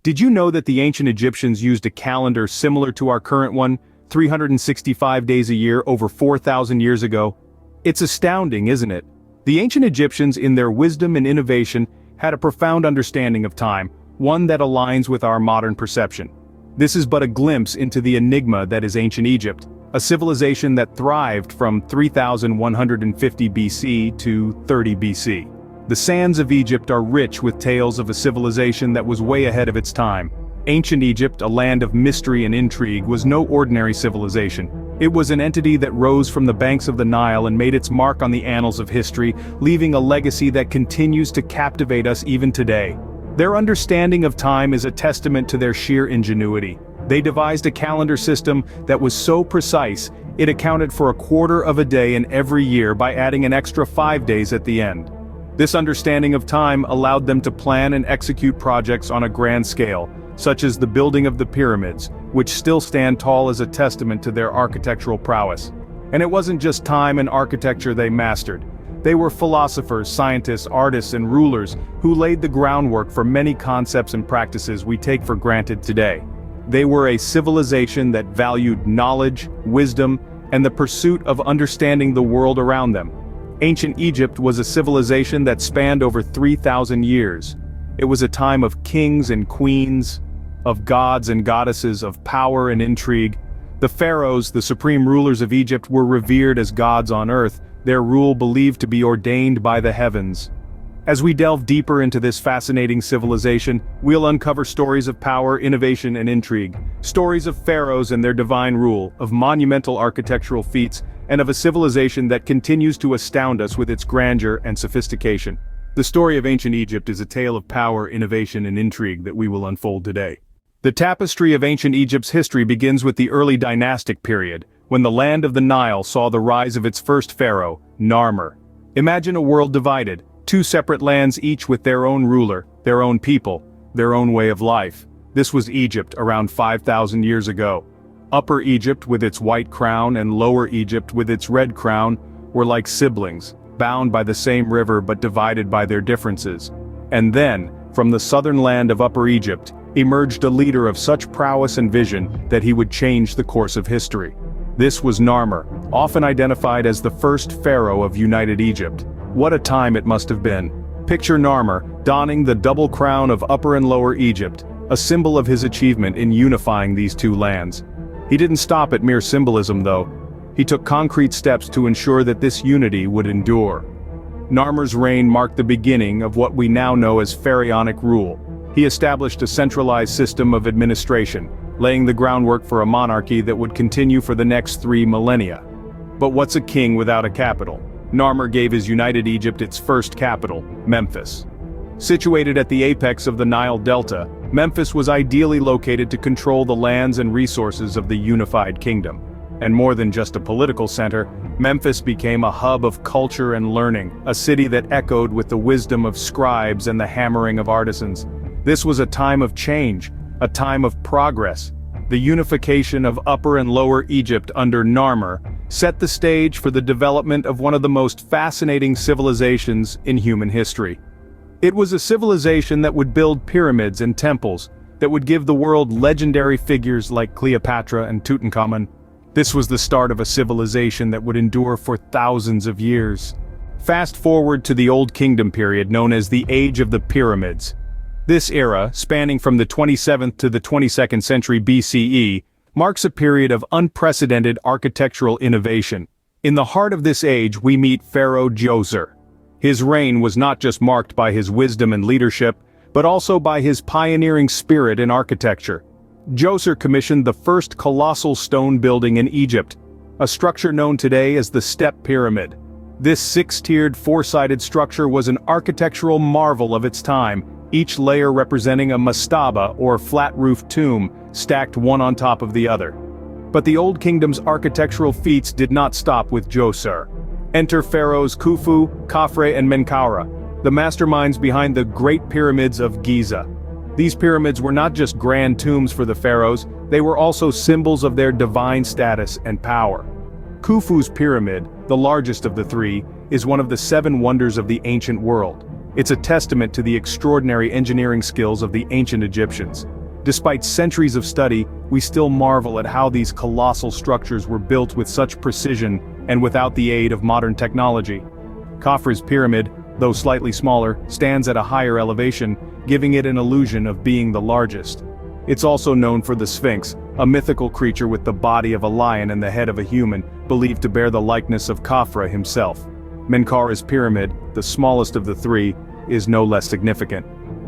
Did you know that the ancient Egyptians used a calendar similar to our current one, 365 days a year over 4,000 years ago? It's astounding, isn't it? The ancient Egyptians, in their wisdom and innovation, had a profound understanding of time, one that aligns with our modern perception. This is but a glimpse into the enigma that is ancient Egypt, a civilization that thrived from 3150 BC to 30 BC. The sands of Egypt are rich with tales of a civilization that was way ahead of its time. Ancient Egypt, a land of mystery and intrigue, was no ordinary civilization. It was an entity that rose from the banks of the Nile and made its mark on the annals of history, leaving a legacy that continues to captivate us even today. Their understanding of time is a testament to their sheer ingenuity. They devised a calendar system that was so precise, it accounted for a quarter of a day in every year by adding an extra 5 days at the end. This understanding of time allowed them to plan and execute projects on a grand scale, such as the building of the pyramids, which still stand tall as a testament to their architectural prowess. And it wasn't just time and architecture they mastered. They were philosophers, scientists, artists, and rulers who laid the groundwork for many concepts and practices we take for granted today. They were a civilization that valued knowledge, wisdom, and the pursuit of understanding the world around them. Ancient Egypt was a civilization that spanned over 3,000 years. It was a time of kings and queens, of gods and goddesses, of power and intrigue. The pharaohs, the supreme rulers of Egypt, were revered as gods on earth, their rule believed to be ordained by the heavens. As we delve deeper into this fascinating civilization, we'll uncover stories of power, innovation, and intrigue, stories of pharaohs and their divine rule, of monumental architectural feats, and of a civilization that continues to astound us with its grandeur and sophistication. The story of ancient Egypt is a tale of power, innovation, and intrigue that we will unfold today. The tapestry of ancient Egypt's history begins with the early dynastic period, when the land of the Nile saw the rise of its first pharaoh, Narmer. Imagine a world divided, two separate lands each with their own ruler, their own people, their own way of life. This was Egypt around 5,000 years ago. Upper Egypt with its white crown and Lower Egypt with its red crown were like siblings, bound by the same river but divided by their differences. And then, from the southern land of Upper Egypt, emerged a leader of such prowess and vision that he would change the course of history. This was Narmer, often identified as the first pharaoh of United Egypt. What a time it must have been. Picture Narmer, donning the double crown of Upper and Lower Egypt, a symbol of his achievement in unifying these two lands. He didn't stop at mere symbolism though. He took concrete steps to ensure that this unity would endure. Narmer's reign marked the beginning of what we now know as pharaonic rule. He established a centralized system of administration, laying the groundwork for a monarchy that would continue for the next 3 millennia. But what's a king without a capital? Narmer gave his United Egypt its first capital, Memphis. Situated at the apex of the Nile Delta, Memphis was ideally located to control the lands and resources of the unified kingdom. And more than just a political center, Memphis became a hub of culture and learning, a city that echoed with the wisdom of scribes and the hammering of artisans. This was a time of change, a time of progress. The unification of Upper and Lower Egypt under Narmer set the stage for the development of one of the most fascinating civilizations in human history. It was a civilization that would build pyramids and temples, that would give the world legendary figures like Cleopatra and Tutankhamun. This was the start of a civilization that would endure for thousands of years. Fast forward to the Old Kingdom period known as the Age of the Pyramids. This era, spanning from the 27th to the 22nd century BCE, marks a period of unprecedented architectural innovation. In the heart of this age we meet Pharaoh Djoser. His reign was not just marked by his wisdom and leadership, but also by his pioneering spirit in architecture. Djoser commissioned the first colossal stone building in Egypt, a structure known today as the Step Pyramid. This 6-tiered, 4-sided structure was an architectural marvel of its time, each layer representing a mastaba or flat-roofed tomb, stacked one on top of the other. But the Old Kingdom's architectural feats did not stop with Djoser. Enter pharaohs Khufu, Khafre and Menkaure, the masterminds behind the Great Pyramids of Giza. These pyramids were not just grand tombs for the pharaohs, they were also symbols of their divine status and power. Khufu's pyramid, the largest of the 3, is one of the 7 wonders of the ancient world. It's a testament to the extraordinary engineering skills of the ancient Egyptians. Despite centuries of study, we still marvel at how these colossal structures were built with such precision and without the aid of modern technology. Khafre's pyramid, though slightly smaller, stands at a higher elevation, giving it an illusion of being the largest. It's also known for the Sphinx, a mythical creature with the body of a lion and the head of a human, believed to bear the likeness of Khafre himself. Menkaura's pyramid, the smallest of the three, is no less significant.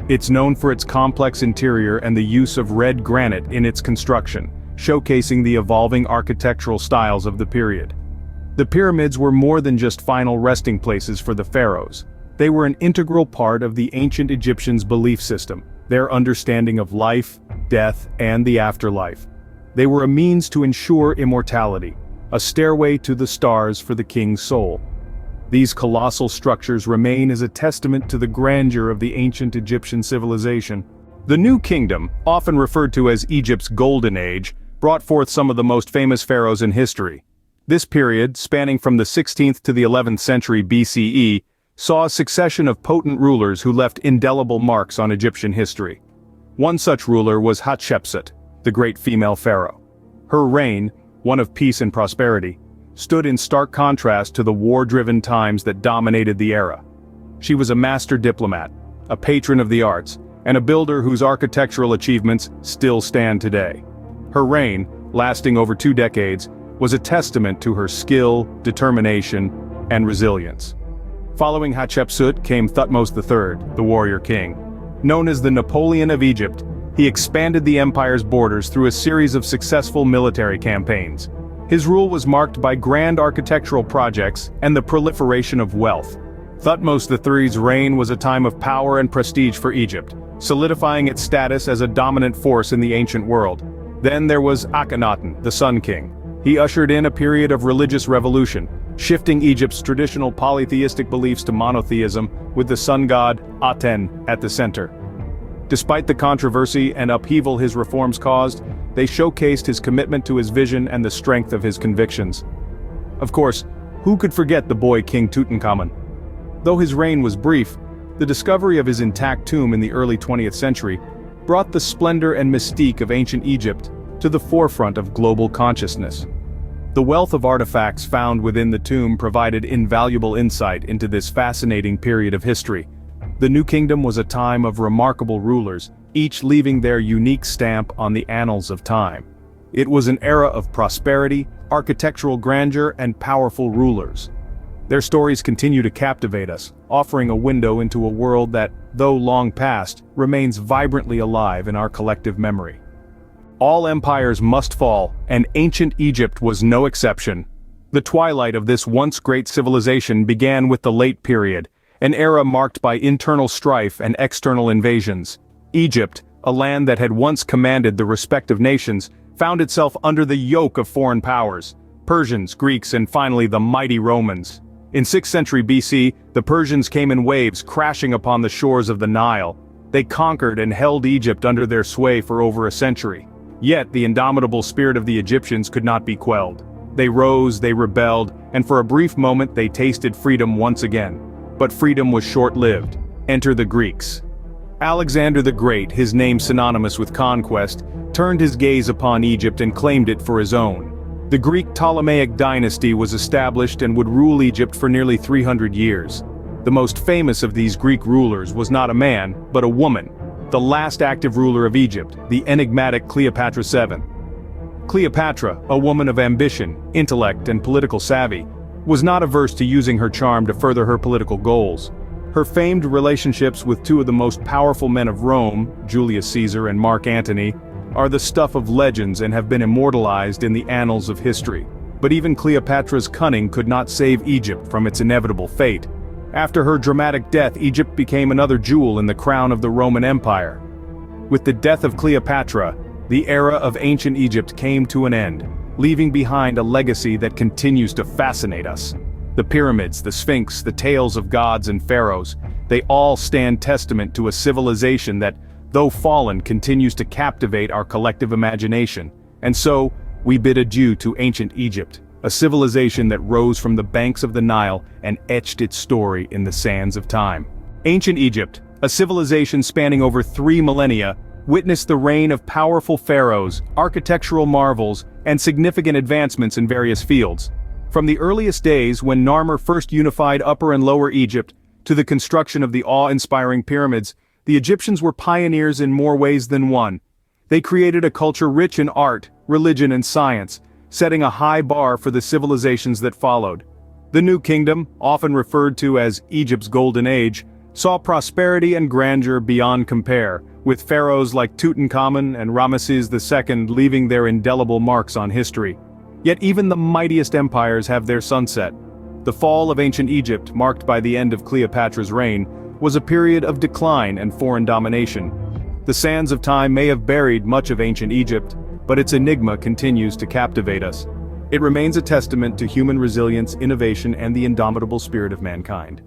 It's known for its complex interior and the use of red granite in its construction, showcasing the evolving architectural styles of the period. The pyramids were more than just final resting places for the pharaohs. They were an integral part of the ancient Egyptians' belief system, their understanding of life, death, and the afterlife. They were a means to ensure immortality, a stairway to the stars for the king's soul. These colossal structures remain as a testament to the grandeur of the ancient Egyptian civilization. The New Kingdom, often referred to as Egypt's Golden Age, brought forth some of the most famous pharaohs in history. This period, spanning from the 16th to the 11th century BCE, saw a succession of potent rulers who left indelible marks on Egyptian history. One such ruler was Hatshepsut, the great female pharaoh. Her reign, one of peace and prosperity, stood in stark contrast to the war-driven times that dominated the era. She was a master diplomat, a patron of the arts, and a builder whose architectural achievements still stand today. Her reign, lasting over 2 decades, was a testament to her skill, determination, and resilience. Following Hatshepsut came Thutmose III, the warrior king. Known as the Napoleon of Egypt, he expanded the empire's borders through a series of successful military campaigns. His rule was marked by grand architectural projects and the proliferation of wealth. Thutmose III's reign was a time of power and prestige for Egypt, solidifying its status as a dominant force in the ancient world. Then there was Akhenaten, the Sun King. He ushered in a period of religious revolution, shifting Egypt's traditional polytheistic beliefs to monotheism, with the sun god, Aten, at the center. Despite the controversy and upheaval his reforms caused, they showcased his commitment to his vision and the strength of his convictions. Of course, who could forget the boy King Tutankhamun? Though his reign was brief, the discovery of his intact tomb in the early 20th century brought the splendor and mystique of ancient Egypt to the forefront of global consciousness. The wealth of artifacts found within the tomb provided invaluable insight into this fascinating period of history. The New Kingdom was a time of remarkable rulers, each leaving their unique stamp on the annals of time. It was an era of prosperity, architectural grandeur, and powerful rulers. Their stories continue to captivate us, offering a window into a world that, though long past, remains vibrantly alive in our collective memory. All empires must fall, and ancient Egypt was no exception. The twilight of this once great civilization began with the Late Period, an era marked by internal strife and external invasions. Egypt, a land that had once commanded the respect of nations, found itself under the yoke of foreign powers: Persians, Greeks, and finally the mighty Romans. In 6th century BC, the Persians came in waves, crashing upon the shores of the Nile. They conquered and held Egypt under their sway for over a century. Yet the indomitable spirit of the Egyptians could not be quelled. They rose, they rebelled, and for a brief moment they tasted freedom once again. But freedom was short-lived. Enter the Greeks. Alexander the Great, his name synonymous with conquest, turned his gaze upon Egypt and claimed it for his own. The Greek Ptolemaic dynasty was established and would rule Egypt for nearly 300 years. The most famous of these Greek rulers was not a man, but a woman, the last active ruler of Egypt, the enigmatic Cleopatra VII. Cleopatra, a woman of ambition, intellect, and political savvy, was not averse to using her charm to further her political goals. Her famed relationships with two of the most powerful men of Rome, Julius Caesar and Mark Antony, are the stuff of legends and have been immortalized in the annals of history. But even Cleopatra's cunning could not save Egypt from its inevitable fate. After her dramatic death, Egypt became another jewel in the crown of the Roman Empire. With the death of Cleopatra, the era of ancient Egypt came to an end, leaving behind a legacy that continues to fascinate us. The pyramids, the Sphinx, the tales of gods and pharaohs, they all stand testament to a civilization that, though fallen, continues to captivate our collective imagination. And so, we bid adieu to ancient Egypt, a civilization that rose from the banks of the Nile and etched its story in the sands of time. Ancient Egypt, a civilization spanning over 3 millennia, witnessed the reign of powerful pharaohs, architectural marvels, and significant advancements in various fields. From the earliest days when Narmer first unified Upper and Lower Egypt, to the construction of the awe-inspiring pyramids, the Egyptians were pioneers in more ways than one. They created a culture rich in art, religion and science, setting a high bar for the civilizations that followed. The New Kingdom, often referred to as Egypt's Golden Age, saw prosperity and grandeur beyond compare, with pharaohs like Tutankhamun and Ramesses II leaving their indelible marks on history. Yet even the mightiest empires have their sunset. The fall of ancient Egypt, marked by the end of Cleopatra's reign, was a period of decline and foreign domination. The sands of time may have buried much of ancient Egypt, but its enigma continues to captivate us. It remains a testament to human resilience, innovation, and the indomitable spirit of mankind.